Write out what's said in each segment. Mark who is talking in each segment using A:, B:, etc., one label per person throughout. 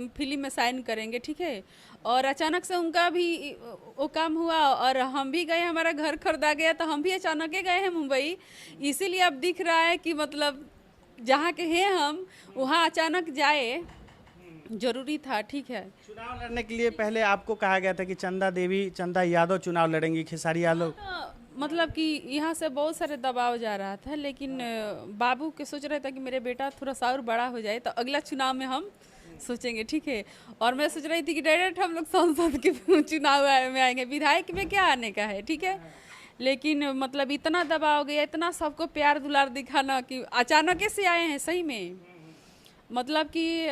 A: Film में sign करेंगे, ठीक है। और अचानक से उनका भी वो काम हुआ और हम भी गए, हमारा घर खरीदा गया तो हम भी अचानक ही गए हैं मुंबई। इसीलिए अब दिख रहा है कि मतलब जहाँ के हैं हम वहाँ अचानक जाए, जरूरी था, ठीक है।
B: चुनाव लड़ने के लिए पहले आपको कहा गया था कि चंदा यादव चुनाव लड़ेंगी, खेसारी यादव।
A: मतलब कि यहाँ से बहुत सारे दबाव जा रहा था, लेकिन बाबू के सोच रहे थे कि मेरे बेटा थोड़ा सा और बड़ा हो जाए तो अगला चुनाव में हम सोचेंगे, ठीक है। और मैं सोच रही थी कि डायरेक्ट हम लोग संसद के चुनाव में आएंगे, विधायक में क्या आने का है, ठीक है। लेकिन मतलब इतना दबाव गया, इतना सबको प्यार दुलार दिखाना कि अचानक से आए हैं सही में। मतलब कि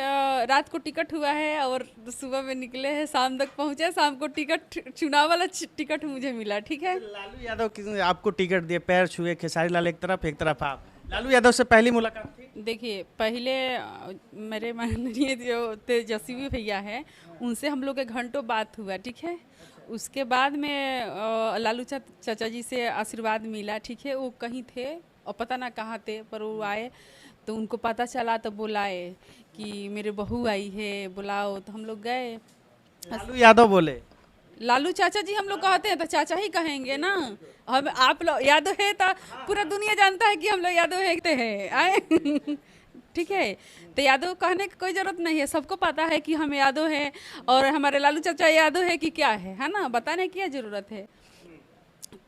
A: रात को टिकट हुआ है और सुबह में निकले हैं, शाम तक पहुंचे, शाम को टिकट, चुनाव वाला टिकट मुझे मिला, ठीक है।
B: लालू यादव किसने आपको टिकट दिए, पैर छुए, खेसारी लाल एक तरफ आप। लालू यादव से पहली मुलाकात थी?
A: देखिए पहले मेरे माननीय जो तेजस्वी भैया है उनसे हम लोग के घंटों बात हुआ, ठीक है। उसके बाद में लालू चाचा जी से आशीर्वाद मिला, ठीक है। वो कहीं थे और पता ना कहाँ थे, पर वो आए तो उनको पता चला तो बुलाए कि मेरे बहू आई है, बुलाओ, तो हम लोग गए।
B: लालू यादव बोले?
A: लालू चाचा जी हम लोग कहते हैं तो चाचा ही कहेंगे ना। हम आप लोग यादव है तो पूरा दुनिया जानता है कि हम लोग यादव हैं आए ठीक है। तो यादव कहने की कोई जरूरत नहीं है, सबको पता है कि हम यादव हैं और हमारे लालू चाचा यादव है कि क्या है ना, बताने की क्या जरूरत है।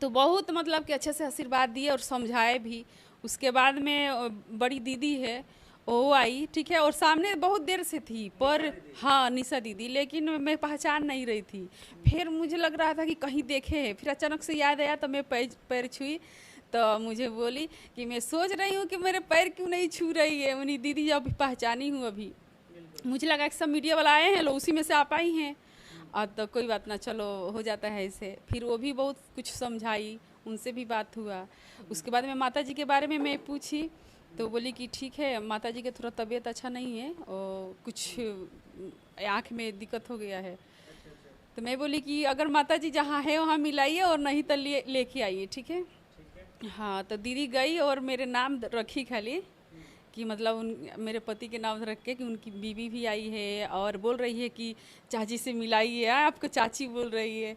A: तो बहुत मतलब कि अच्छे से आशीर्वाद दिए और समझाए भी। उसके बाद में बड़ी दीदी है वो आई, ठीक है। और सामने बहुत देर से थी, पर हाँ निशा दीदी, लेकिन मैं पहचान नहीं रही थी। फिर मुझे लग रहा था कि कहीं देखे है, फिर अचानक से याद आया तो मैं पैर छुई तो मुझे बोली कि मैं सोच रही हूँ कि मेरे पैर क्यों नहीं छू रही है। उन्हीं दीदी जब पहचानी हूँ अभी, मुझे लगा कि सब मीडिया वाला आए हैं, लो उसी में से आप आई हैं। तो कोई बात ना, चलो हो जाता है ऐसे। फिर वो भी बहुत कुछ समझाई, उनसे भी बात हुआ। उसके बाद में माता जी के बारे में मैं पूछी तो बोली कि ठीक है, माता जी के थोड़ा तबीयत अच्छा नहीं है और कुछ आँख में दिक्कत हो गया है। तो मैं बोली कि अगर माता जी जहाँ है वहाँ मिलाइए और नहीं तो लेके आइए, ठीक है। हाँ, तो दीदी गई और मेरे नाम रखी खाली कि मतलब उन मेरे पति के नाम रख के कि उनकी बीवी भी आई है और बोल रही है कि चाची से मिलाइए, आपको चाची बोल रही है।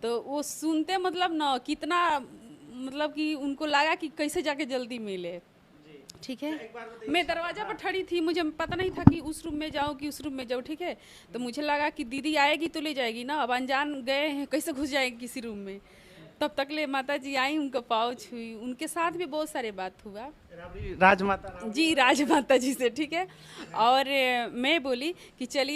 A: तो वो सुनते मतलब ना कितना मतलब कि उनको लगा कि कैसे जाके जल्दी मिले, ठीक है। मैं दरवाजा पर खड़ी थी, मुझे पता नहीं था कि उस रूम में जाऊँ कि उस रूम में जाऊँ, ठीक है। तो मुझे लगा कि दीदी आएगी तो ले जाएगी ना, अब अनजान गए हैं कैसे घुस जाएगी किसी रूम में। तब तक ले माता जी आई, उनका पाँव छुई, उनके साथ भी बहुत सारे बात हुआ
B: राजमाता
A: जी, राजमाता जी से, ठीक है। और मैं बोली कि चलिए